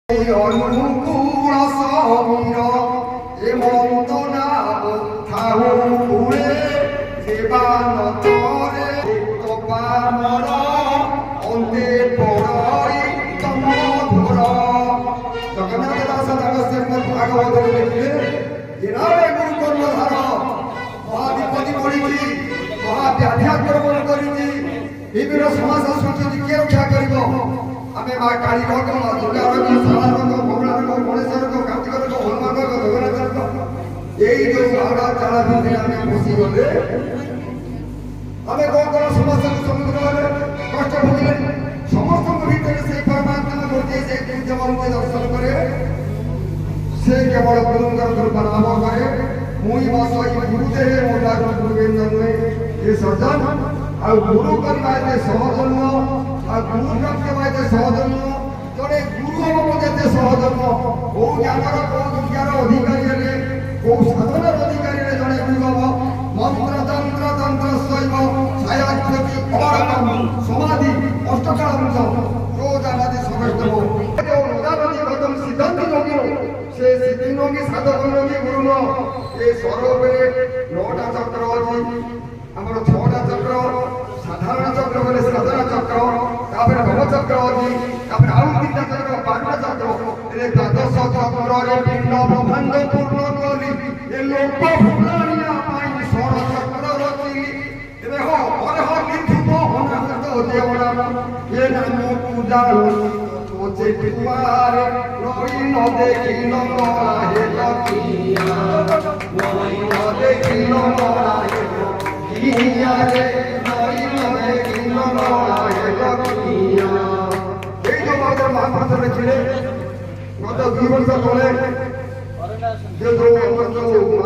অনুকূল সমীর হেমন্ত নাম থাউ ফুলে দেবানতরে তপামর অন্তে পড়ি তমধুর। জগন্নাথ দাস দাস ভাগবত লিখিলে দিনরে গুরু কর্মধার মহাধিপতি পড়িছি মহাব্যাখ্যা গ্রহণ করিছি বিভিন্ন সমাজ সংস্কৃতি কে রক্ষা করিব। আমি মা কালী রোগ দুর্গা রোগ সারা রোগ মৌলা রোগ গণেশ রোগ কার্তিক রোগ হনুমান রোগ জগন্নাথ রোগ এই যে ভাড়া চালা ভিতরে আমি বসি গলে আমি কোন কোন সমস্যাকে সম্মুখীন কষ্ট ভুগিলে সমস্ত ভিতরে সেই পরমাত্মা মূর্তি যে কেবলকে দর্শন করে সে কেবল গুরুঙ্গর কৃপা নাম করে মুই বসই গুরুদেব মোটা গুরুবেন্দ্র নয় এ সজ্জন আর গুরু করিবা যে সহজন্য আর গুরু প্রাপ্তি পাইতে সহজন্য জনে গুরু হব যেতে সহজন্য কোউ জ্ঞানর কোউ বিজ্ঞান অধিকারী হলে কোউ সাধনার অধিকারী হলে জনে গুরু হব। মন্ত্র তন্ত্র তন্ত্র শৈব ছায়াকৃতি অবরকম সমাধি অষ্টকালাংশ ক্রোধ আমাদি সমস্তব উদারণী গতম সিদ্ধান্ত যোগী সে সিদ্ধি যোগী সাধক যোগী গুরু এ স্বরূপে 9টা চক্র ଅଛି ଆମର 6টা চক্র সাধারণ চক্র বলে সাধারণ চক্র তারপরে নবচক্র ଅଛି তারপরে ଆଉ 3টা চক্র 12টা চক্র এ দ্বাদশ চক্ରରେ পিণ্ড ব্রহ্মাণ্ড পূর্ণ করি এ লোক ভুলানিয়া পাই ষড় চক্র রচিলি দেখো পরে হ লিখিব অনাহত দেওনা এ নাম পূজা তোচে দুয়ারে রই ন দেখিল মরাহে লকিয়া রই ন দেখিল মরাহে লকিয়া রে রই ন দেখিল মরাহে লকিয়া। এই যে আমাদের মহাপুরুষ ছিলে গত 2 বছর তলে যে আমার যে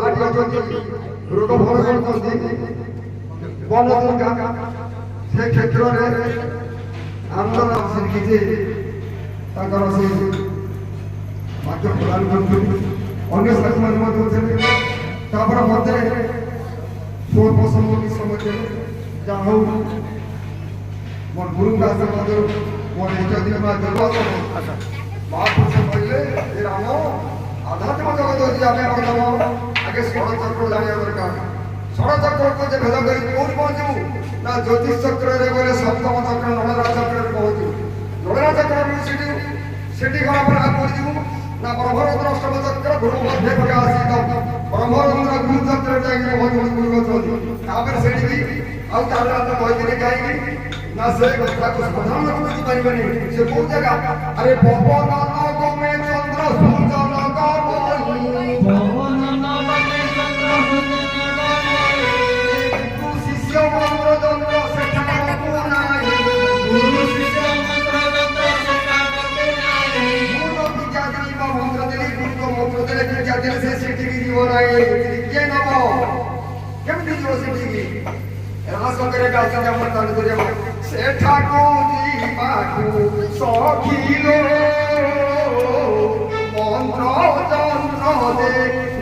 মাটি অଛନ୍ତି ରୋଗ ଭଲ କରୁଛନ୍ତି ବନ ଦୁର୍ଗା ସେ କ୍ଷେତ୍ରରେ ଆନ୍ଦୋଳନ ଶିଖିଛି ତାଙ୍କର ସେ ବାକ୍ୟ ପ୍ରଦାନ କରୁଛନ୍ତି ଅନ୍ୟ ସାଥୀମାନେ ମଧ୍ୟ ଅଛନ୍ତି। ତାପରେ ମୋତେ ସ୍ୱର ପସନ୍ଦ ସମୟରେ ଯାହା ହଉ ମୋର ଗୁରୁଙ୍କ ଆଶୀର୍ବାଦରୁ ମୋର ଇଷ୍ଟଦେବ ମହାପୁରୁଷ କହିଲେ ଏ ରାମ ଆଧ୍ୟାତ୍ମିକ ଜଗତ ହେଉଛି ଆମେ ବର୍ତ୍ତମାନ ଆଗେ ଷଡ଼ଚକ୍ର ଜାଣିବା ଦରକାର। ଷଡ଼ଚକ୍ରକୁ ଯେ ଭେଦ କରି କୋଉଠି ପହଞ୍ଚିବୁ ନା ଜ୍ୟୋତିଷ ଚକ୍ରରେ ଗଲେ ସପ୍ତମ ଚକ୍ର ନଳରା ଚକ୍ରରେ ପହଞ୍ଚିବୁ। ନଳରା ଚକ୍ରରୁ ସେଠି ଗଲା ପରେ ଆଗ ପହଞ୍ଚିବୁ ନା ବ୍ରହ୍ମରନ୍ଧ୍ର ଅଷ୍ଟମ ଚକ୍ର ଗୁରୁ ମଧ୍ୟ ପ୍ରକାଶ ଆସିତ ବ୍ରହ୍ମରନ୍ଧ୍ର ଗୁରୁ ଚକ୍ରରେ ଯାଇକି ପହଞ୍ଚିବୁ ଗୁରୁ ଅଛନ୍ତି। ତାପରେ ସେଠିକି ଆଉ ତାପରେ ଆମେ କହିଥିଲେ କାହିଁକି ନା ସେ କଥାକୁ ସମାଧାନ ବୁଝିପାରିବେନି। ସେ କୋଉ ଜାଗା ଆରେ ପବନ ଗମେ ଚନ୍ଦ୍ର ସୂର୍ଯ୍ୟ ଶିଷ୍ୟ ମନ୍ତ୍ର ଯନ୍ତ୍ର ସେଠାକୁ ନାହିଁ ମନ୍ତ୍ର ଦେଲି ଗୁରୁଙ୍କ ମନ୍ତ୍ର ଦେଲେ ପୂଜା ଦେଲେ ସେ ସେଠିକି ଯିବ ନାହିଁ। କିଏ ନବ କେମିତି ଯିବ ସେଠିକି ରାସ କରିବା ଗାଇଛନ୍ତି ଆମର ତାଙ୍କୁ କରିବା ସେଠାକୁ ଯିବାକୁ ସଖିଲେ ମନ୍ତ୍ର ଯନ୍ତ୍ର ଦେ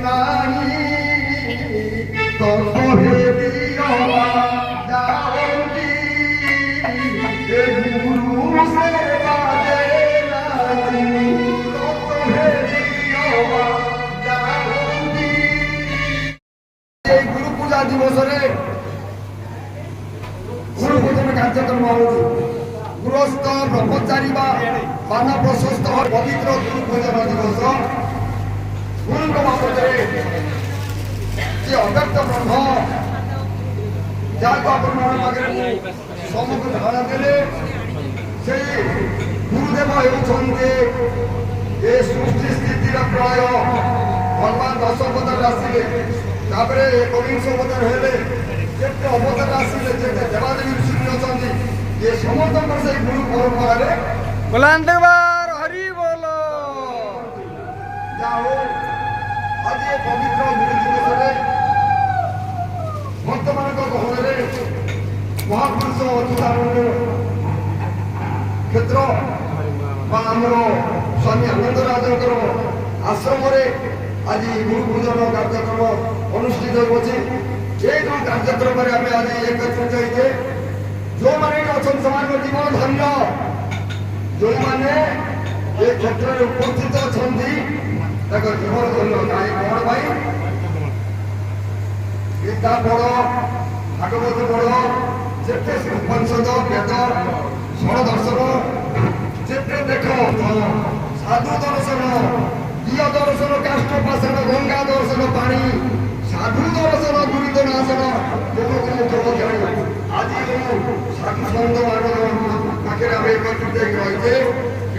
ନାହିଁ ତତ୍ତ୍ୱ ଦିଅବା ଯାଉନ୍ତି ଏ ଗୁରୁ ସେବା ଦେ ନାହିଁ ତତ୍ତ୍ୱ ଦିଅବା ଯାଉନ୍ତି। এই গুরু পূজা দিবসরে গুরু পূজন কার্যক্রম হচ্ছে গৃহস্থ ব্রহ্মচারী বা বানা প্রশস্ত পবিত্র গুরু পূজন দিবস গুরুଙ୍କ ବାବଦରେ ଯେ ଅବ୍ୟକ୍ତ ବ୍ରହ୍ମ ଯାହାକୁ ଆପଣମାନଙ୍କ ପାଖରେ ସମ୍ମୁଖ ଧାରଣା ଦେଲେ ସେଇ ଗୁରୁଦେବ ହେଉଛନ୍ତି ଏ ସୃଷ୍ଟି ସ୍ଥିତିର ପ୍ରଳୟ ଭଗବାନ 10 ଅବତାର ଆସିଲେ ତାପରେ 19 ଅବତାର ହେଲେ ଯେତେ ଅବତାର ଆସିଲେ ଯେତେ ଦେବାଦେବୀ ଋଷି ଅଛନ୍ତି ଏ ସମସ୍ତଙ୍କର ସେଇ ଗୁରୁ ପରମ୍ପରାରେ ବୁଲନ୍ଦବାର ହରି ବୋଲ। ଯାହା ହଉ ଆଜି ଏ ପବିତ୍ର ଗୁରୁ ଦିବସରେ ଭକ୍ତମାନଙ୍କ ଗହଣରେ ମହାପୁରୁଷ ଅଚ୍ୟୁତାନନ୍ଦ କ୍ଷେତ୍ର ବା ଆମର ସ୍ୱାମୀ ଆନନ୍ଦରାଜଙ୍କର ଆଶ୍ରମରେ ଆଜି ଗୁରୁ ପୂଜନ କାର୍ଯ୍ୟକ୍ରମ ଅନୁଷ୍ଠିତ ହେଉଛି। এই କାର୍ଯ୍ୟକ୍ରମରେ ଆମେ ଆଜି ଏକତ୍ରିତ ହେଇଛେ ଯୋଉମାନେ ଅଛନ୍ତି ସେମାନଙ୍କ ଜୀବନ ଧନ୍ୟ ଯୋଉମାନେ ଏ କ୍ଷେତ୍ରରେ ଉପସ୍ଥିତ ଦେଖ ଜୀବନ ଧନ୍ୟ କାହିଁ କଣ ଭାଇ ଗୀତା ପଢ ଭାଗବତ ପଢ ଯେତେ ଉପନିଷଦ ବେଦ ଷୋଳ ଦର୍ଶନ ଯେତେ ଦେଖ ସାଧୁ ଦର୍ଶନ ଦିଅ ଦର୍ଶନ କାଷ୍ଠ ପାଷାଣ ଗଙ୍ଗା ଦର୍ଶନ ପାଣି ସାଧୁ ଦର୍ଶନ ଦୁରିତ ନାଶନ ଆଜି ସାଧୁ ସନ୍ଥ ମାନଙ୍କ ପାଖରେ ଆମେ ଏକତ୍ରିତ ହେଇକି ରହିଛେ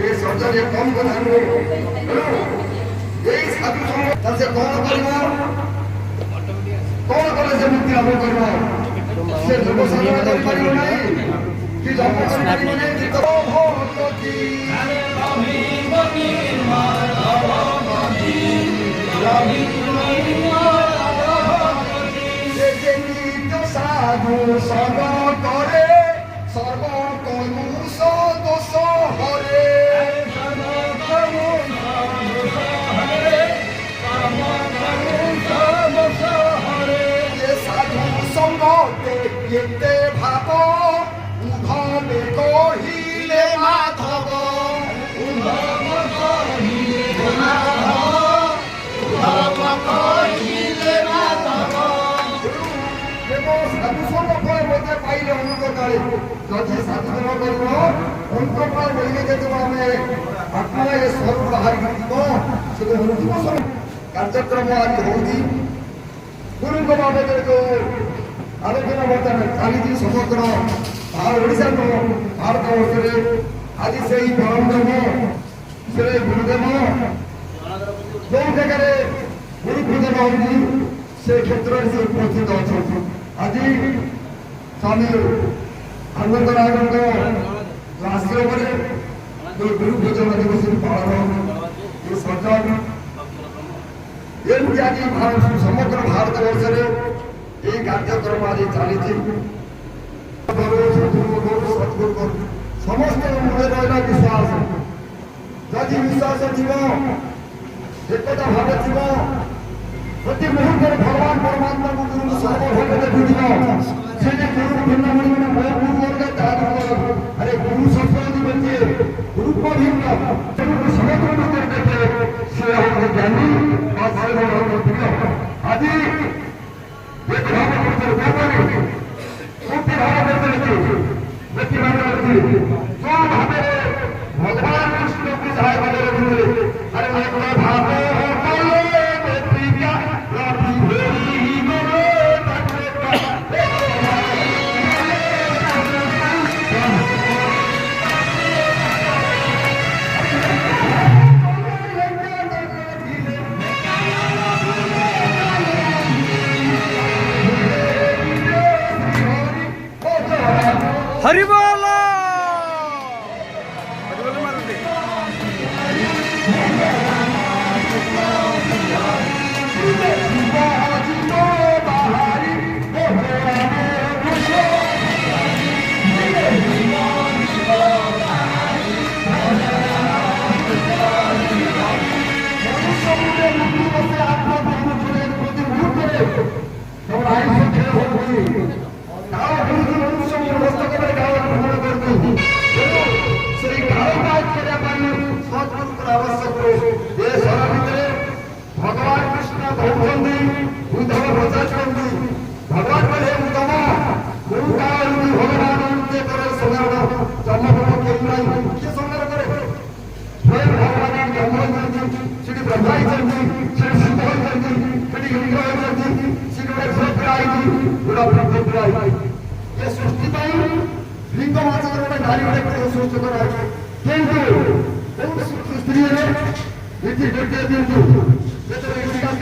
ଏ ସର୍ଜରୀ କମ୍ କଥା ନୁହେଁ ଏଇ ସାଧୁ ସନ୍ଥ ସେ କଣ କରିବ କଣ କଲେ ସେ ମୁକ୍ତି ଲାଭ କରିବ ସେ ଯୁବ ସାଧନା କରିପାରିବ ନାହିଁ କି ଜନ୍ମ କରିପାରିବ ନାହିଁ କି সাধু সর্ব করে সর্ব কলুষ দোষ হরে সাধু সঙ্গতে কেতে ভাব উধমে কহিলে মাধব পাইলে অঙ্ক কালে যদি সাধনা করব অঙ্ক পাল বলিলে যেতবে আমি আপনারা এ স্বরূপ বাহারিকি দিব সেটা অন্তিম କାର୍ଯ୍ୟକ୍ରମ ଆଜି ହେଉଛି ଗୁରୁଙ୍କ ବାବଦରେ ଯେଉଁ ଆଲୋଚନା ବର୍ତ୍ତମାନ ଚାଲିଛି ସମଗ୍ର ଓଡ଼ିଶା ଭାରତ ବର୍ଷରେ ଆଜି ସେଇ ପରମବ୍ରହ୍ମ ସେ ଗୁରୁଦେବ ଯେଉଁ ଜାଗାରେ ଗୁରୁ ପୂଜନ ହେଉଛି ସେ କ୍ଷେତ୍ରରେ ସେ ଉପସ୍ଥିତ ଅଛନ୍ତି ଆଜି ସ୍ୱାମୀ ଆନନ୍ଦ ନାୟକଙ୍କ ଆଶ୍ରମରେ ଯେଉଁ ଗୁରୁ ପୂଜନ ଦିବସ ପାଳନ ସଜନ ଏମିତି ଆଜି ସମଗ୍ର ଭାରତ ବର୍ଷରେ এই କାର୍ଯ୍ୟକ୍ରମ ଆଜି ଚାଲିଛି ସଦ୍ଗୁରୁ ସମସ୍ତଙ୍କ ମନରେ ରହିଲା ବିଶ୍ୱାସ ଯଦି ବିଶ୍ୱାସ ଥିବ ଏକତା ଭାବ ଥିବ ପ୍ରତି ମୁହୂର୍ତ୍ତରେ ଭଗବାନ ପରମାତ୍ମାଙ୍କୁ ଗୁରୁଙ୍କୁ ସର୍ବଭାବରେ ବୁଝିବ ସେ ଯେ ଗୁରୁ ଭିନ୍ନ ମାନେ ମୋ ଗୁରୁ ଅଲଗା ତାହା ଆରେ ଗୁରୁ ସଂସ୍କୃତି ବ୍ୟକ୍ତି ରୂପ ଭିନ୍ନ ସମଗ୍ର ଭିତରେ ଦେଖେ ସେ ଆମର ଜ୍ଞାନୀ ବା ପ୍ରିୟ ଆଜି ଭାବ କରୁଥିଲେ କୋଟି ଭାବ କରୁଥିଲେ ବ୍ୟକ୍ତିମାନେ ଯୋଉ ଭାବରେ ଭଗବାନ କୃଷ୍ଣଙ୍କୁ ଯାହା ଭାବରେ ରଖୁଥିଲେ ଆରେ ଭାବ हरिबोल भगवान कृष्ण कहते उद्धव पचारती भगवान कहे उत्तम गुरु भगवान संहार जन्म किए संहार करे स्वयं भगवान जन्म होती ब्रह्मा होती सिद्ध होती इंद्र होती ये सृष्टि लिंग मास गोटे नारी गोटे सृष्टि कराई किंतु स्त्री दिखा